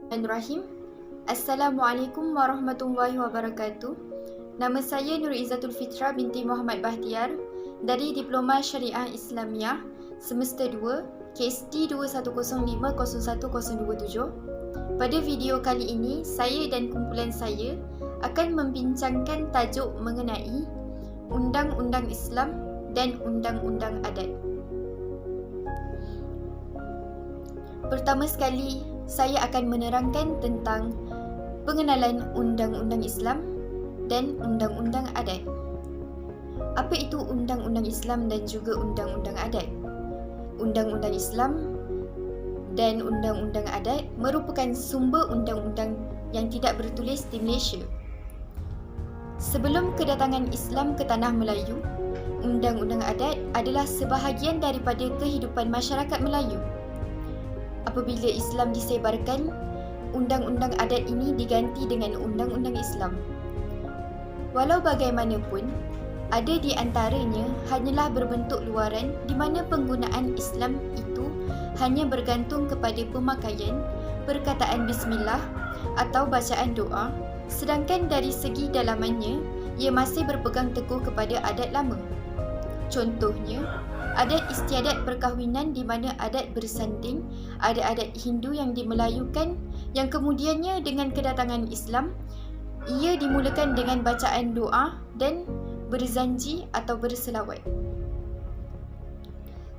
Bismillahirrahmanirrahim. Assalamualaikum warahmatullahi wabarakatuh. Nama saya Nur Izzatul Fitra binti Muhammad Bahtiar dari Diploma Syariah Islamiah Semester 2 KSD 21050127. Pada video kali ini, saya dan kumpulan saya akan membincangkan tajuk mengenai Undang-Undang Islam dan Undang-Undang Adat. Pertama sekali, saya akan menerangkan tentang pengenalan Undang-Undang Islam dan Undang-Undang Adat. Apa itu Undang-Undang Islam dan juga Undang-Undang Adat? Undang-Undang Islam dan Undang-Undang Adat merupakan sumber undang-undang yang tidak bertulis di Malaysia. Sebelum kedatangan Islam ke Tanah Melayu, Undang-Undang Adat adalah sebahagian daripada kehidupan masyarakat Melayu. Apabila Islam disebarkan, Undang-Undang Adat ini diganti dengan Undang-Undang Islam. Walau bagaimanapun, ada di antaranya hanyalah berbentuk luaran di mana penggunaan Islam itu hanya bergantung kepada pemakaian, perkataan bismillah atau bacaan doa, sedangkan dari segi dalamannya, ia masih berpegang teguh kepada adat lama. Contohnya, adat istiadat perkahwinan di mana adat bersanding, ada adat Hindu yang dimelayukan yang kemudiannya dengan kedatangan Islam, ia dimulakan dengan bacaan doa dan berzanji atau berselawat.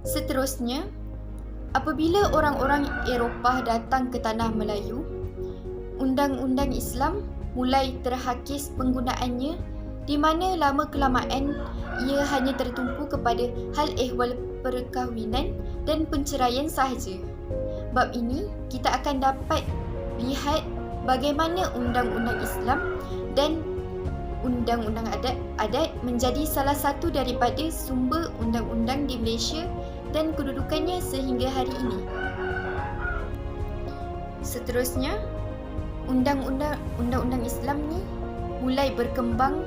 Seterusnya, apabila orang-orang Eropah datang ke Tanah Melayu, Undang-Undang Islam mulai terhakis penggunaannya di mana lama kelamaan ia hanya tertumpu kepada hal ehwal perkahwinan dan penceraian sahaja. Bab ini, kita akan dapat lihat bagaimana Undang-Undang Islam dan Undang-Undang Adat menjadi salah satu daripada sumber undang-undang di Malaysia dan kedudukannya sehingga hari ini. Seterusnya, Undang-Undang Islam ni mulai berkembang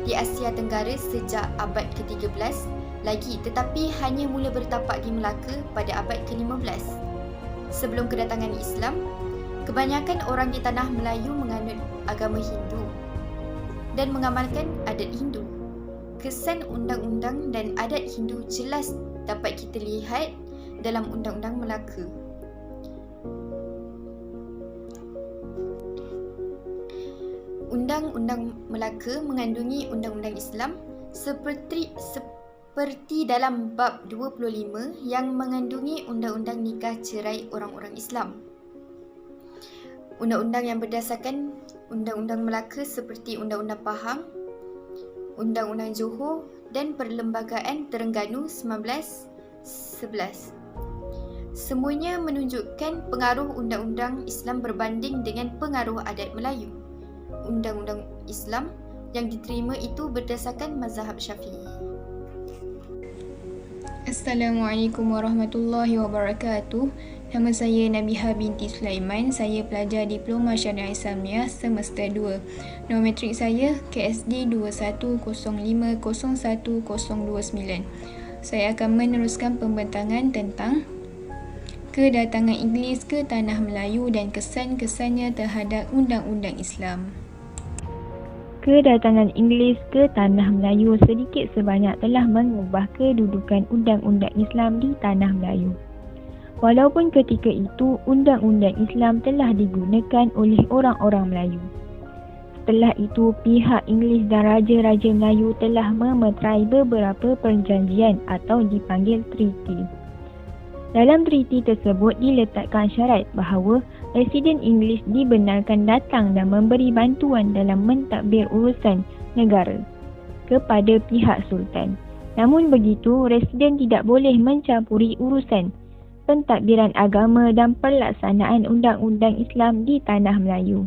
di Asia Tenggara sejak abad ke-13 lagi, tetapi hanya mula bertapak di Melaka pada abad ke-15. Sebelum kedatangan Islam, kebanyakan orang di Tanah Melayu menganut agama Hindu dan mengamalkan adat Hindu. Kesan undang-undang dan adat Hindu jelas dapat kita lihat dalam Undang-Undang Melaka. Undang-Undang Melaka mengandungi Undang-Undang Islam seperti dalam bab 25 yang mengandungi Undang-Undang Nikah Cerai Orang-orang Islam. Undang-undang yang berdasarkan Undang-Undang Melaka seperti Undang-Undang Pahang, Undang-Undang Johor dan Perlembagaan Terengganu 1911. Semuanya menunjukkan pengaruh Undang-Undang Islam berbanding dengan pengaruh adat Melayu. Undang-Undang Islam yang diterima itu berdasarkan mazhab Syafi'i. Assalamualaikum warahmatullahi wabarakatuh. Nama saya Nabiha binti Sulaiman. Saya pelajar Diploma Syariah Islamiah Semester 2. Nombor matrik saya KSD 21050129. Saya akan meneruskan pembentangan tentang kedatangan Inggeris ke Tanah Melayu dan kesan-kesannya terhadap Undang-Undang Islam. Kedatangan Inggeris ke Tanah Melayu sedikit sebanyak telah mengubah kedudukan Undang-Undang Islam di Tanah Melayu. Walaupun ketika itu Undang-Undang Islam telah digunakan oleh orang-orang Melayu. Setelah itu, pihak Inggeris dan Raja-Raja Melayu telah memeterai beberapa perjanjian atau dipanggil treaty. Dalam treaty tersebut diletakkan syarat bahawa Residen Inggeris dibenarkan datang dan memberi bantuan dalam mentadbir urusan negara kepada pihak Sultan. Namun begitu, residen tidak boleh mencampuri urusan pentadbiran agama dan pelaksanaan undang-undang Islam di Tanah Melayu.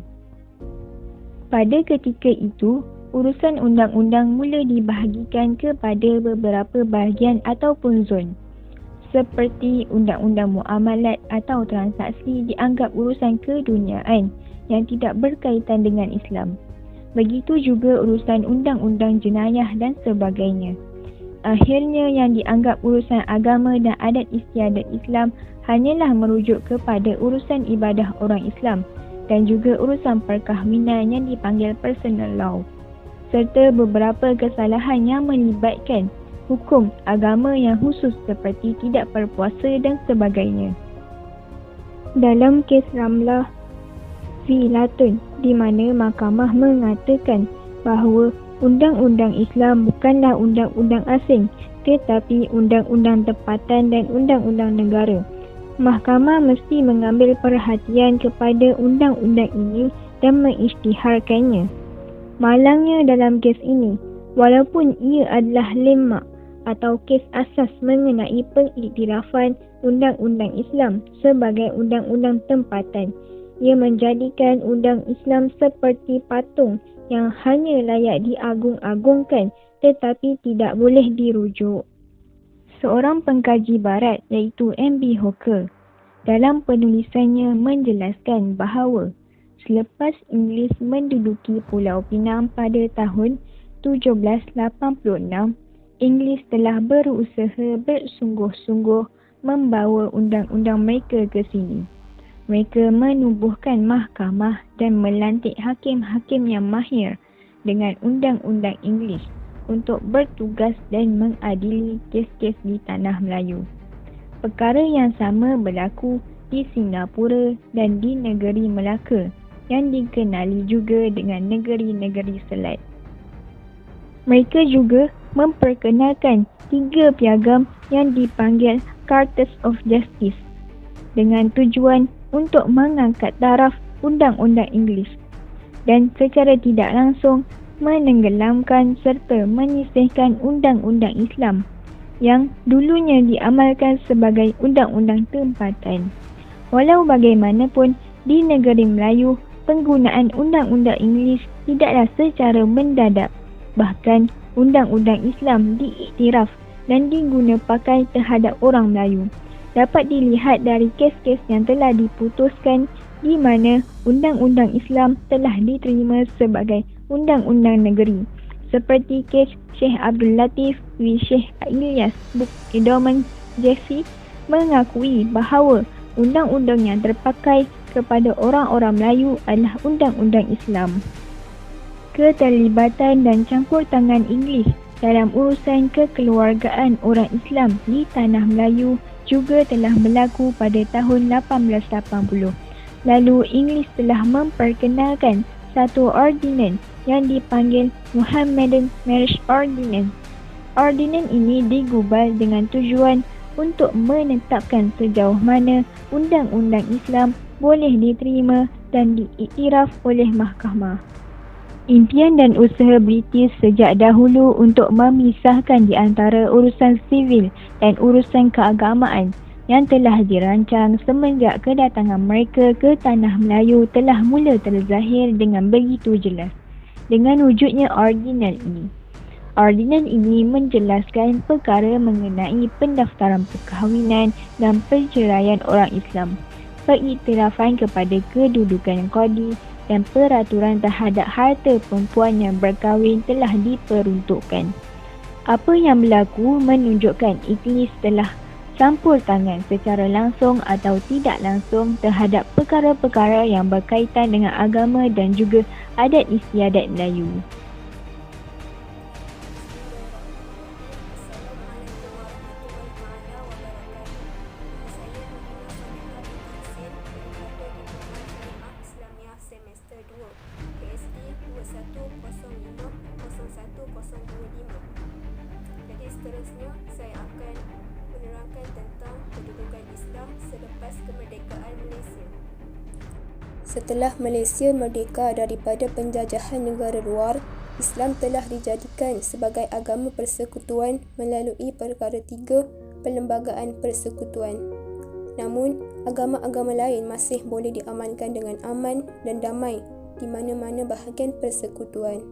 Pada ketika itu, urusan undang-undang mula dibahagikan kepada beberapa bahagian ataupun zon. Seperti Undang-Undang Muamalat atau transaksi dianggap urusan keduniaan yang tidak berkaitan dengan Islam. Begitu juga urusan undang-undang jenayah dan sebagainya. Akhirnya yang dianggap urusan agama dan adat istiadat Islam hanyalah merujuk kepada urusan ibadah orang Islam dan juga urusan perkahwinan yang dipanggil personal law, serta beberapa kesalahan yang melibatkan hukum agama yang khusus seperti tidak berpuasa dan sebagainya. Dalam kes Ramlah v. Latun, di mana mahkamah mengatakan bahawa undang-undang Islam bukanlah undang-undang asing tetapi undang-undang tempatan dan undang-undang negara, mahkamah mesti mengambil perhatian kepada undang-undang ini dan mengisytiharkannya. Malangnya dalam kes ini, walaupun ia adalah lemmak atau kes asas mengenai pengiktirafan undang-undang Islam sebagai undang-undang tempatan, ia menjadikan undang Islam seperti patung yang hanya layak diagung-agungkan tetapi tidak boleh dirujuk. Seorang pengkaji barat iaitu M.B. Hooker dalam penulisannya menjelaskan bahawa selepas Inggeris menduduki Pulau Pinang pada tahun 1786, Inggeris telah berusaha bersungguh-sungguh membawa undang-undang mereka ke sini. Mereka menubuhkan mahkamah dan melantik hakim-hakim yang mahir dengan undang-undang Inggeris untuk bertugas dan mengadili kes-kes di Tanah Melayu. Perkara yang sama berlaku di Singapura dan di negeri Melaka yang dikenali juga dengan negeri-negeri Selat. Mereka juga memperkenalkan 3 piagam yang dipanggil Charters of Justice dengan tujuan untuk mengangkat taraf undang-undang Inggeris dan secara tidak langsung menenggelamkan serta menyisihkan undang-undang Islam yang dulunya diamalkan sebagai undang-undang tempatan. Walau bagaimanapun, di negeri Melayu, penggunaan undang-undang Inggeris tidaklah secara mendadak. Bahkan, undang-undang Islam diiktiraf dan diguna pakai terhadap orang Melayu. Dapat dilihat dari kes-kes yang telah diputuskan di mana undang-undang Islam telah diterima sebagai undang-undang negeri. Seperti kes Syekh Abdul Latif v. Syekh Ilyas Bukit Jeffy mengakui bahawa undang-undang yang terpakai kepada orang-orang Melayu adalah undang-undang Islam. Keterlibatan dan campur tangan Inggeris dalam urusan kekeluargaan orang Islam di Tanah Melayu juga telah berlaku pada tahun 1880. Lalu Inggeris telah memperkenalkan satu ordinan yang dipanggil Mohammedan Marriage Ordinance. Ordinan ini digubal dengan tujuan untuk menetapkan sejauh mana undang-undang Islam boleh diterima dan diiktiraf oleh mahkamah. Impian dan usaha British sejak dahulu untuk memisahkan di antara urusan sivil dan urusan keagamaan yang telah dirancang semenjak kedatangan mereka ke Tanah Melayu telah mula terzahir dengan begitu jelas dengan wujudnya ordinan ini. Ordinan ini menjelaskan perkara mengenai pendaftaran perkahwinan dan perceraian orang Islam, pengiktirafan kepada kedudukan qadi dan peraturan terhadap harta perempuan yang berkahwin telah diperuntukkan. Apa yang berlaku menunjukkan Inggeris telah campur tangan secara langsung atau tidak langsung terhadap perkara-perkara yang berkaitan dengan agama dan juga adat istiadat Melayu. Jadi seterusnya saya akan menerangkan tentang kedudukan Islam selepas kemerdekaan Malaysia. Setelah Malaysia merdeka daripada penjajahan negara luar, Islam telah dijadikan sebagai agama persekutuan melalui perkara 3 Perlembagaan Persekutuan. Namun, agama-agama lain masih boleh diamankan dengan aman dan damai di mana-mana bahagian persekutuan.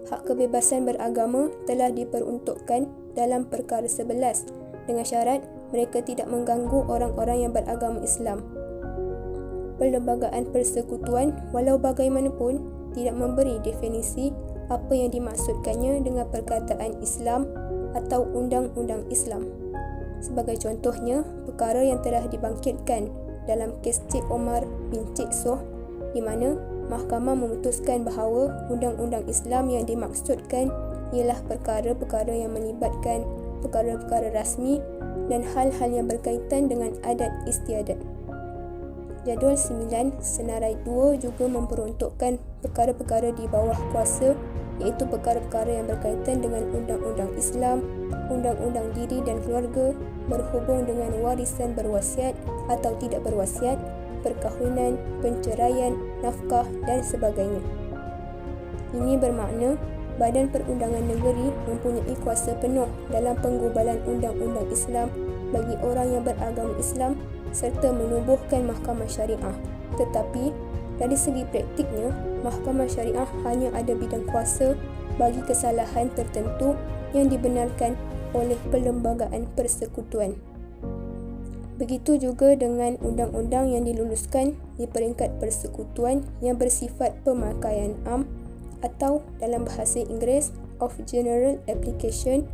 Hak kebebasan beragama telah diperuntukkan dalam perkara 11 dengan syarat mereka tidak mengganggu orang-orang yang beragama Islam. Perlembagaan persekutuan walau bagaimanapun tidak memberi definisi apa yang dimaksudkannya dengan perkataan Islam atau undang-undang Islam. Sebagai contohnya, perkara yang telah dibangkitkan dalam kes Cik Omar bin Cik Soh di mana mahkamah memutuskan bahawa undang-undang Islam yang dimaksudkan ialah perkara-perkara yang melibatkan perkara-perkara rasmi dan hal-hal yang berkaitan dengan adat istiadat. Jadual 9 Senarai 2 juga memperuntukkan perkara-perkara di bawah kuasa, iaitu perkara-perkara yang berkaitan dengan undang-undang Islam, undang-undang diri dan keluarga, berhubung dengan warisan berwasiat atau tidak berwasiat, perkahwinan, penceraian, nafkah dan sebagainya. Ini bermakna Badan Perundangan Negeri mempunyai kuasa penuh dalam penggubalan undang-undang Islam bagi orang yang beragama Islam serta menubuhkan mahkamah syariah. Tetapi dari segi praktiknya, mahkamah syariah hanya ada bidang kuasa bagi kesalahan tertentu yang dibenarkan oleh Perlembagaan Persekutuan. Begitu juga dengan undang-undang yang diluluskan di peringkat persekutuan yang bersifat pemakaian am atau dalam bahasa Inggeris of General Application,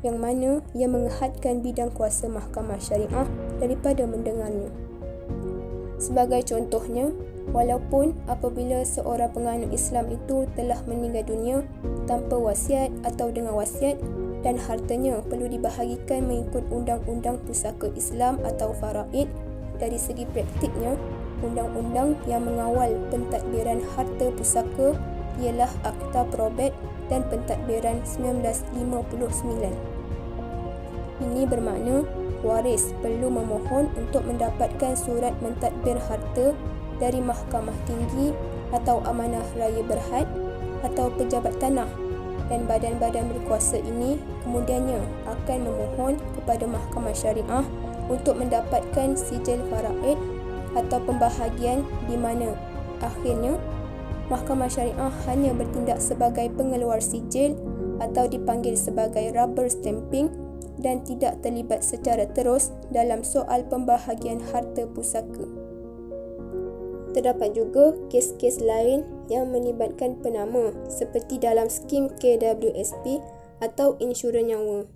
yang mana ia mengehadkan bidang kuasa mahkamah syariah daripada mendengarnya. Sebagai contohnya, walaupun apabila seorang penganut Islam itu telah meninggal dunia tanpa wasiat atau dengan wasiat dan hartanya perlu dibahagikan mengikut undang-undang pusaka Islam atau faraid, dari segi praktiknya, undang-undang yang mengawal pentadbiran harta pusaka ialah Akta Probate dan Pentadbiran 1959. Ini bermakna waris perlu memohon untuk mendapatkan surat mentadbir harta dari Mahkamah Tinggi atau Amanah Raya Berhad atau pejabat tanah, dan badan-badan berkuasa ini kemudiannya akan memohon kepada Mahkamah Syariah untuk mendapatkan sijil faraid atau pembahagian, di mana akhirnya Mahkamah Syariah hanya bertindak sebagai pengeluar sijil atau dipanggil sebagai rubber stamping dan tidak terlibat secara terus dalam soal pembahagian harta pusaka. Terdapat juga kes-kes lain yang melibatkan penama seperti dalam skim KWSP atau insurans nyawa.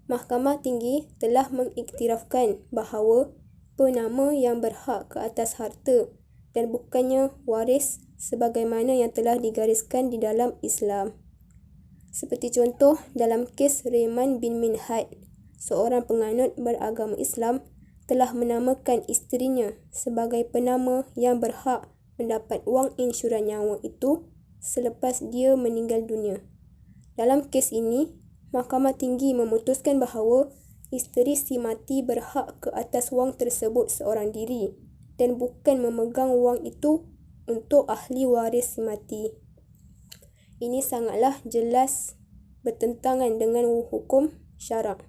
Mahkamah Tinggi telah mengiktirafkan bahawa penama yang berhak ke atas harta dan bukannya waris sebagaimana yang telah digariskan di dalam Islam. Seperti contoh dalam kes Rehman bin Minhad, seorang penganut beragama Islam telah menamakan isterinya sebagai penama yang berhak mendapat wang insurans nyawa itu selepas dia meninggal dunia. Dalam kes ini, Mahkamah Tinggi memutuskan bahawa isteri si mati berhak ke atas wang tersebut seorang diri dan bukan memegang wang itu untuk ahli waris si mati. Ini sangatlah jelas bertentangan dengan hukum syarak.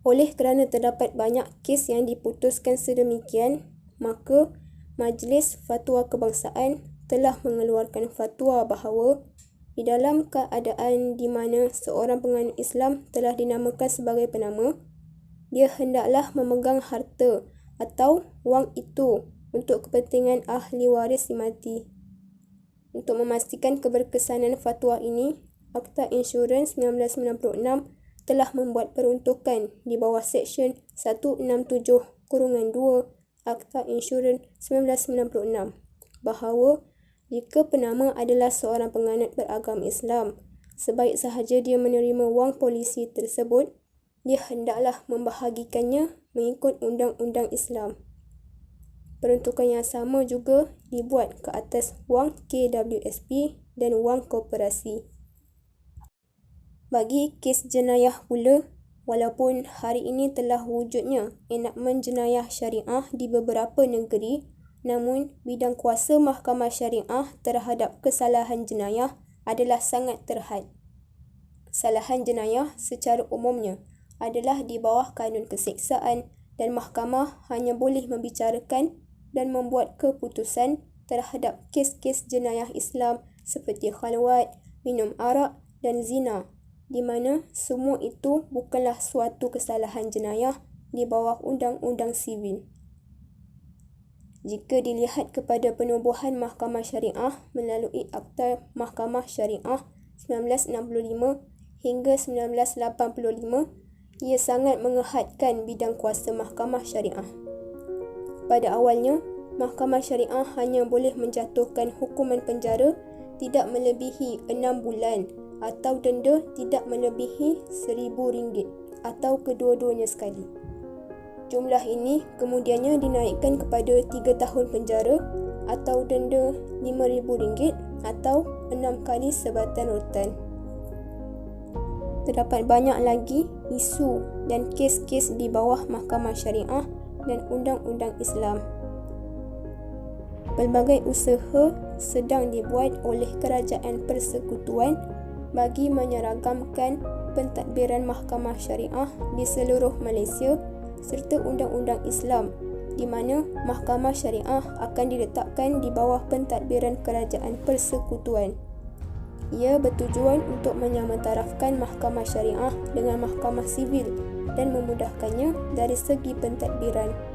Oleh kerana terdapat banyak kes yang diputuskan sedemikian, maka Majlis Fatwa Kebangsaan telah mengeluarkan fatwa bahawa di dalam keadaan di mana seorang penganut Islam telah dinamakan sebagai penama, dia hendaklah memegang harta atau wang itu untuk kepentingan ahli waris si mati. Untuk memastikan keberkesanan fatwa ini, Akta Insurans 1996 telah membuat peruntukan di bawah Seksyen 167(2) Akta Insurans 1996 bahawa jika penama adalah seorang penganut beragama Islam, sebaik sahaja dia menerima wang polisi tersebut, dia hendaklah membahagikannya mengikut undang-undang Islam. Peruntukan yang sama juga dibuat ke atas wang KWSP dan wang koperasi. Bagi kes jenayah pula, walaupun hari ini telah wujudnya enakmen jenayah syariah di beberapa negeri, namun bidang kuasa mahkamah syariah terhadap kesalahan jenayah adalah sangat terhad. Kesalahan jenayah secara umumnya adalah di bawah kanun keseksaan dan mahkamah hanya boleh membicarakan dan membuat keputusan terhadap kes-kes jenayah Islam seperti khalwat, minum arak dan zina, di mana semua itu bukanlah suatu kesalahan jenayah di bawah undang-undang sivil. Jika dilihat kepada penubuhan mahkamah syariah melalui Akta Mahkamah Syariah 1965 hingga 1985, ia sangat mengehadkan bidang kuasa mahkamah syariah. Pada awalnya, Mahkamah Syariah hanya boleh menjatuhkan hukuman penjara tidak melebihi 6 bulan atau denda tidak melebihi RM1,000 atau kedua-duanya sekali. Jumlah ini kemudiannya dinaikkan kepada 3 tahun penjara atau denda RM5,000 atau 6 kali sebatan rotan. Terdapat banyak lagi isu dan kes-kes di bawah Mahkamah Syariah dan Undang-Undang Islam. Pelbagai usaha sedang dibuat oleh Kerajaan Persekutuan bagi menyeragamkan pentadbiran Mahkamah Syariah di seluruh Malaysia serta Undang-Undang Islam, di mana Mahkamah Syariah akan diletakkan di bawah pentadbiran Kerajaan Persekutuan. Ia bertujuan untuk menyamatarafkan Mahkamah Syariah dengan Mahkamah Sivil dan memudahkannya dari segi pentadbiran.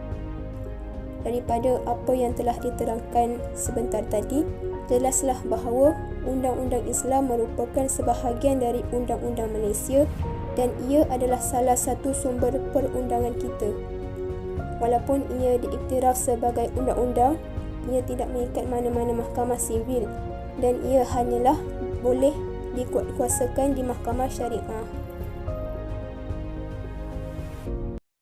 Daripada apa yang telah diterangkan sebentar tadi, jelaslah bahawa Undang-Undang Islam merupakan sebahagian dari Undang-Undang Malaysia dan ia adalah salah satu sumber perundangan kita. Walaupun ia diiktiraf sebagai undang-undang, ia tidak mengikat mana-mana mahkamah sivil dan ia hanyalah boleh dikuatkuasakan di Mahkamah Syariah.